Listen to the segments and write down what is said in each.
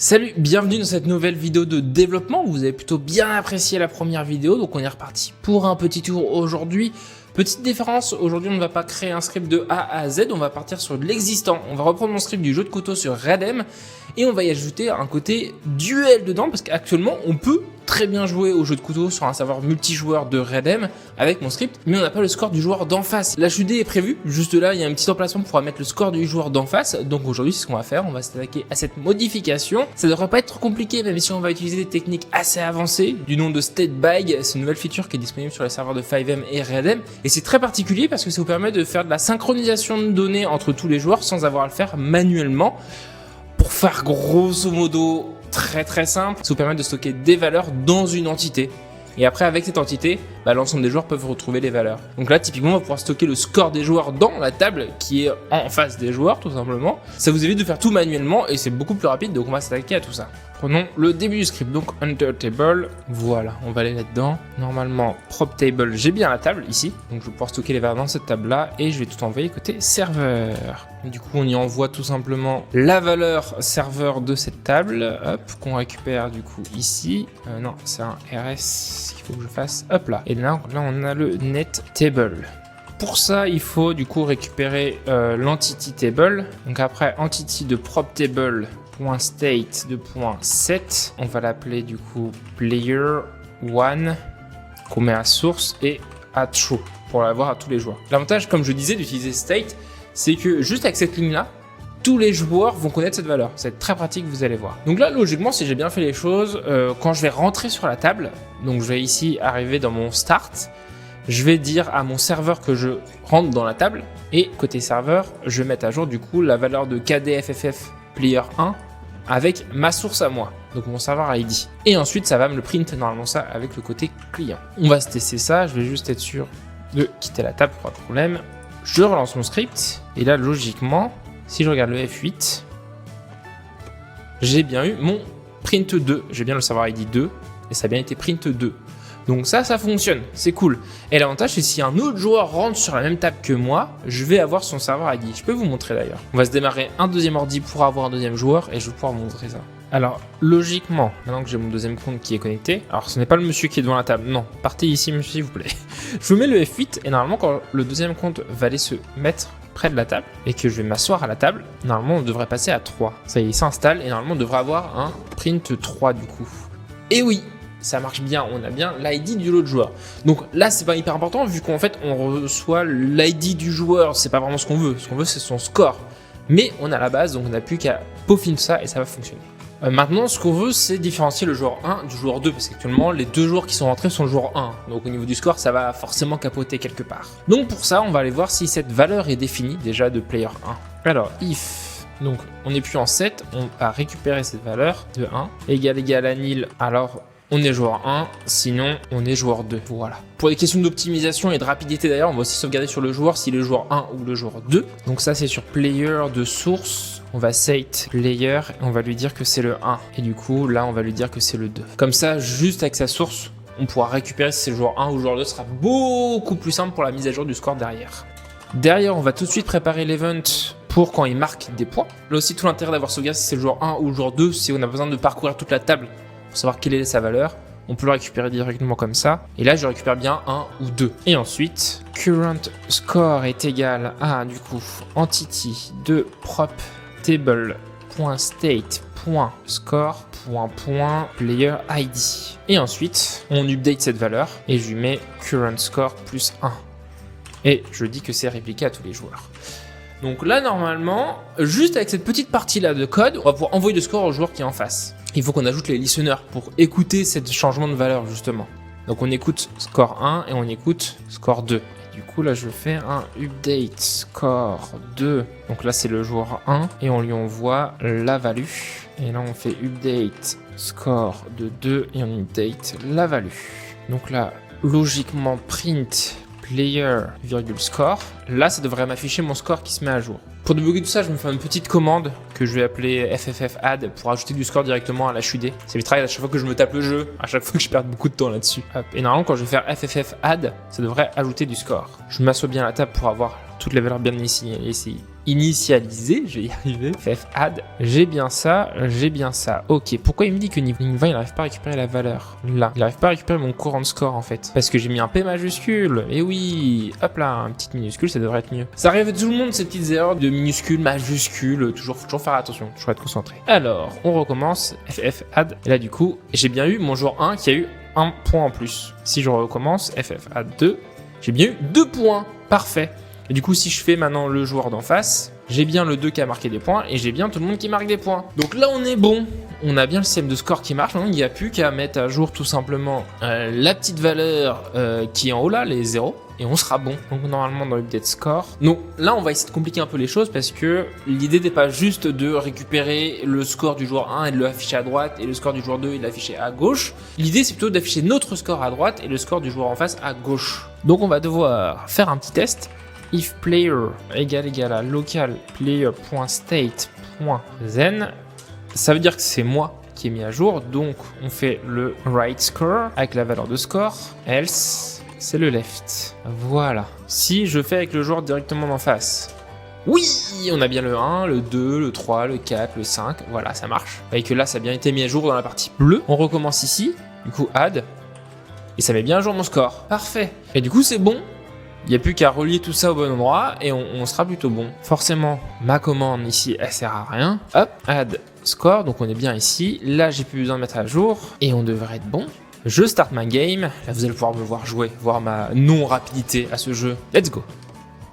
Salut, bienvenue dans cette nouvelle vidéo de développement. Vous avez plutôt bien apprécié la première vidéo, donc on est reparti pour un petit tour aujourd'hui. Petite différence, aujourd'hui on ne va pas créer un script de A à Z, on va partir sur de l'existant. On va reprendre mon script du jeu de couteau sur Redem et on va y ajouter un côté duel dedans parce qu'actuellement on peut très bien jouer au jeu de couteau sur un serveur multijoueur de Redem avec mon script, mais on n'a pas le score du joueur d'en face. L'HUD est prévu, juste là il y a un petit emplacement pour mettre le score du joueur d'en face, donc aujourd'hui c'est ce qu'on va faire, on va s'attaquer à cette modification. Ça devrait pas être compliqué même si on va utiliser des techniques assez avancées, du nom de StateBag, c'est une nouvelle feature qui est disponible sur les serveurs de FiveM et Redem, et c'est très particulier parce que ça vous permet de faire de la synchronisation de données entre tous les joueurs sans avoir à le faire manuellement. Pour faire grosso modo très simple, ça vous permet de stocker des valeurs dans une entité. Et après, avec cette entité, l'ensemble des joueurs peuvent retrouver les valeurs. Donc là, typiquement, on va pouvoir stocker le score des joueurs dans la table qui est en face des joueurs, tout simplement. Ça vous évite de faire tout manuellement et c'est beaucoup plus rapide, donc on va s'attaquer à tout ça. Prenons le début du script, donc Enter Table, voilà, on va aller là-dedans. Normalement, Prop Table, j'ai bien la table ici, donc je vais pouvoir stocker les valeurs dans cette table-là et je vais tout envoyer côté serveur. Du coup, on y envoie tout simplement la valeur serveur de cette table, hop, qu'on récupère du coup ici. Non, c'est un RS qu'il faut que je fasse, hop là. Et là, on a le Net Table. Pour ça, il faut du coup récupérer l'entity table. Donc après, entity de prop table .state de .set, on va l'appeler du coup player1 qu'on met à source et à true pour l'avoir à tous les joueurs. L'avantage, comme je disais, d'utiliser state, c'est que juste avec cette ligne là, tous les joueurs vont connaître cette valeur. C'est très pratique, vous allez voir. Donc là, logiquement, si j'ai bien fait les choses, quand je vais rentrer sur la table, donc je vais ici arriver dans mon start, je vais dire à mon serveur que je rentre dans la table et côté serveur, je vais mettre à jour du coup la valeur de KDFFF player1 avec ma source à moi, donc mon serveur ID. Et ensuite, ça va me le print normalement ça avec le côté client. On va se tester ça, je vais juste être sûr de quitter la table, pas de problème. Je relance mon script et là, logiquement, si je regarde le F8, j'ai bien eu mon print 2. J'ai bien le serveur ID 2 et ça a bien été print 2. Donc ça fonctionne, c'est cool. Et l'avantage, c'est si un autre joueur rentre sur la même table que moi, je vais avoir son serveur ID. Je peux vous montrer d'ailleurs. On va se démarrer un deuxième ordi pour avoir un deuxième joueur et je vais pouvoir vous montrer ça. Alors, logiquement, maintenant que j'ai mon deuxième compte qui est connecté, alors ce n'est pas le monsieur qui est devant la table, non, partez ici monsieur s'il vous plaît. Je vous mets le F8 et normalement quand le deuxième compte va aller se mettre près de la table et que je vais m'asseoir à la table, normalement on devrait passer à 3. Ça y est, il s'installe et normalement on devrait avoir un print 3 du coup. Et oui, ça marche bien, on a bien l'ID de l'autre joueur. Donc là, c'est pas hyper important vu qu'en fait, on reçoit l'ID du joueur, c'est pas vraiment ce qu'on veut. Ce qu'on veut, c'est son score. Mais on a la base, donc on n'a plus qu'à peaufiner ça et ça va fonctionner. Maintenant, ce qu'on veut, c'est différencier le joueur 1 du joueur 2, parce qu'actuellement, les deux joueurs qui sont rentrés sont le joueur 1. Donc au niveau du score, ça va forcément capoter quelque part. Donc pour ça, on va aller voir si cette valeur est définie déjà de player 1. Alors, if... Donc on n'est plus en 7, on va récupérer cette valeur de 1. Égal à nil, alors... on est joueur 1, sinon on est joueur 2, voilà. Pour les questions d'optimisation et de rapidité d'ailleurs, on va aussi sauvegarder sur le joueur s'il est joueur 1 ou le joueur 2. Donc ça c'est sur player de source, on va set player et on va lui dire que c'est le 1. Et du coup là on va lui dire que c'est le 2. Comme ça, juste avec sa source, on pourra récupérer si c'est le joueur 1 ou le joueur 2, ce sera beaucoup plus simple pour la mise à jour du score derrière. Derrière, on va tout de suite préparer l'event pour quand il marque des points. Là aussi tout l'intérêt d'avoir sauvegardé si c'est le joueur 1 ou le joueur 2, si on a besoin de parcourir toute la table pour savoir quelle est sa valeur, on peut le récupérer directement comme ça. Et là, je récupère bien 1 ou 2. Et ensuite, current score est égal à, du coup, entity de prop table.state.score.player ID. Et ensuite, on update cette valeur et je lui mets current score plus 1. Et je dis que c'est répliqué à tous les joueurs. Donc là, normalement, juste avec cette petite partie-là de code, on va pouvoir envoyer le score au joueur qui est en face. Il faut qu'on ajoute les listeners pour écouter ce changement de valeur, justement. Donc on écoute score 1 et on écoute score 2. Et du coup, là, je fais un update score 2. Donc là, c'est le joueur 1 et on lui envoie la value. Et là, on fait update score de 2 et on update la value. Donc là, logiquement, print player, score. Là, ça devrait m'afficher mon score qui se met à jour. Pour débugger tout ça, je me fais une petite commande que je vais appeler FFF_add pour ajouter du score directement à l'HUD. Ça m'évitera à chaque fois que je me tape le jeu, à chaque fois que je perds beaucoup de temps là-dessus. Et normalement, quand je vais faire FFF_add, ça devrait ajouter du score. Je m'assois bien à la table pour avoir toutes les valeurs bien ici initialiser, je vais y arriver, ff add, j'ai bien ça, ok. Pourquoi il me dit que niveau 20 il n'arrive pas à récupérer la valeur? Là, il n'arrive pas à récupérer mon current score en fait, parce que j'ai mis un P majuscule, et oui, hop là, un petit minuscule, ça devrait être mieux. Ça arrive à tout le monde ces petites erreurs de minuscules, majuscules, faut toujours faire attention, toujours être concentré. Alors, on recommence, ff add, et là du coup, j'ai bien eu mon joueur 1 qui a eu un point en plus. Si je recommence, ff add 2, j'ai bien eu 2 points, parfait. Et du coup, si je fais maintenant le joueur d'en face, j'ai bien le 2 qui a marqué des points et j'ai bien tout le monde qui marque des points. Donc là, on est bon. On a bien le système de score qui marche. Maintenant, il n'y a plus qu'à mettre à jour tout simplement la petite valeur qui est en haut là, les 0. Et on sera bon. Donc normalement dans l'update score. Donc là, on va essayer de compliquer un peu les choses parce que l'idée n'est pas juste de récupérer le score du joueur 1 et de l'afficher à droite et le score du joueur 2 et de l'afficher à gauche. L'idée, c'est plutôt d'afficher notre score à droite et le score du joueur en face à gauche. Donc on va devoir faire un petit test. If player égale à local player.state.zen, ça veut dire que c'est moi qui ai mis à jour, donc on fait le right score avec la valeur de score, else c'est le left. Voilà. Si je fais avec le joueur directement d'en face, oui, on a bien le 1, le 2, le 3, le 4, le 5, voilà, ça marche. Vous voyez que là, ça a bien été mis à jour dans la partie bleue. On recommence ici, du coup add, et ça met bien à jour mon score. Parfait. Et du coup, c'est bon. Il n'y a plus qu'à relier tout ça au bon endroit et on sera plutôt bon. Forcément, ma commande ici, elle sert à rien. Hop, add score, donc on est bien ici. Là, j'ai plus besoin de mettre à jour et on devrait être bon. Je start ma game. Là, vous allez pouvoir me voir jouer, voir ma non-rapidité à ce jeu. Let's go.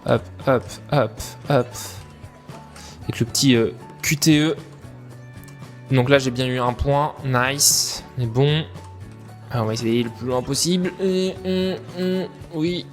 Hop, hop, hop, hop. Avec le petit QTE. Donc là, j'ai bien eu un point. Nice. On est bon. Alors, on va essayer le plus loin possible. Oui.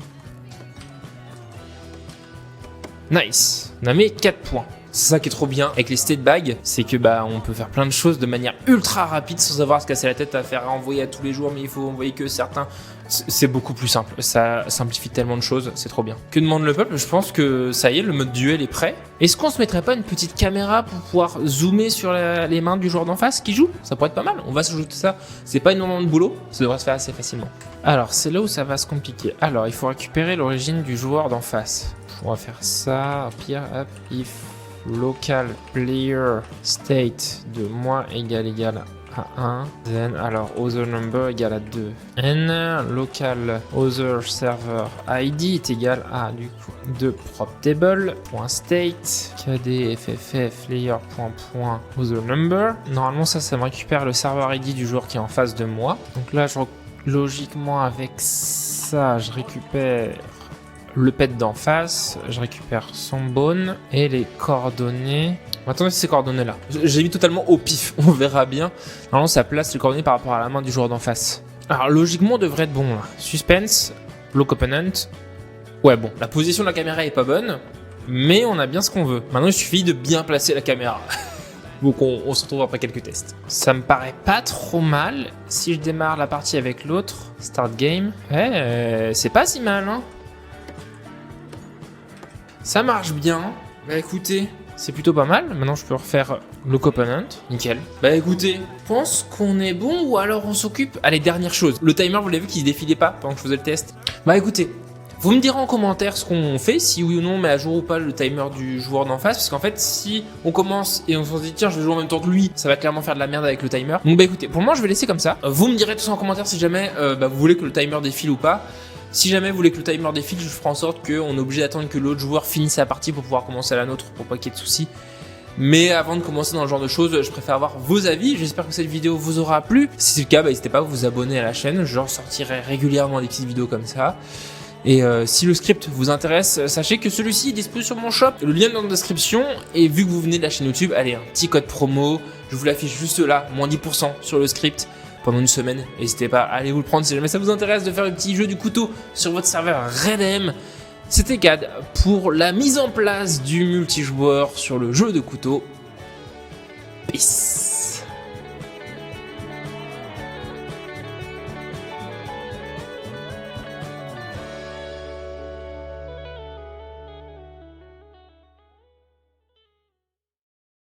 Nice, on a mis 4 points. C'est ça qui est trop bien avec les state bags, c'est que on peut faire plein de choses de manière ultra rapide sans avoir à se casser la tête à faire envoyer à tous les jours, mais il faut envoyer que certains. C'est beaucoup plus simple, ça simplifie tellement de choses, c'est trop bien. Que demande le peuple? Je pense que ça y est, le mode duel est prêt. Est-ce qu'on se mettrait pas une petite caméra pour pouvoir zoomer sur les mains du joueur d'en face qui joue? Ça pourrait être pas mal, on va s'ajouter ça. C'est pas énormément de boulot, ça devrait se faire assez facilement. Alors, c'est là où ça va se compliquer. Alors, il faut récupérer l'origine du joueur d'en face. On va faire ça, pire, hop, if local player state de moins égale à 1, then alors other number égale à 2, n local other server id est égal à du coup 2 prop table.state kdfff layer other number. Normalement ça me récupère le serveur id du joueur qui est en face de moi. Donc là logiquement avec ça je récupère le pet d'en face, je récupère son bone et les coordonnées. Attendez ces coordonnées là. J'ai mis totalement au pif, on verra bien. Normalement ça place les coordonnées par rapport à la main du joueur d'en face. Alors logiquement on devrait être bon là. Suspense, block opponent. Ouais bon, la position de la caméra est pas bonne, mais on a bien ce qu'on veut. Maintenant il suffit de bien placer la caméra. Donc on se retrouve après quelques tests. Ça me paraît pas trop mal. Si je démarre la partie avec l'autre, start game. Ouais, c'est pas si mal hein. Ça marche bien. Bah écoutez, c'est plutôt pas mal. Maintenant, je peux refaire le component. Nickel. Bah écoutez, je pense qu'on est bon ou alors on s'occupe. Allez, dernière chose. Le timer, vous l'avez vu qu'il se défilait pas pendant que je faisais le test. Bah écoutez, vous me direz en commentaire ce qu'on fait, si oui ou non on met à jour ou pas le timer du joueur d'en face. Parce qu'en fait, si on commence et on se dit tiens, je vais jouer en même temps que lui, ça va clairement faire de la merde avec le timer. Donc bah écoutez, pour moi, je vais laisser comme ça. Vous me direz tout ça en commentaire si jamais vous voulez que le timer défile ou pas. Si jamais vous voulez que le timer défile, je ferai en sorte qu'on est obligé d'attendre que l'autre joueur finisse sa partie pour pouvoir commencer la nôtre, pour pas qu'il y ait de soucis. Mais avant de commencer dans ce genre de choses, je préfère avoir vos avis. J'espère que cette vidéo vous aura plu. Si c'est le cas, n'hésitez pas à vous abonner à la chaîne. Je sortirai régulièrement des petites vidéos comme ça. Et si le script vous intéresse, sachez que celui-ci est disponible sur mon shop. Le lien est dans la description. Et vu que vous venez de la chaîne YouTube, allez, un petit code promo. Je vous l'affiche juste là, moins 10% sur le script. Pendant une semaine, n'hésitez pas à aller vous le prendre si jamais ça vous intéresse de faire un petit jeu du couteau sur votre serveur RedM. C'était Cad pour la mise en place du multijoueur sur le jeu de couteau. Peace.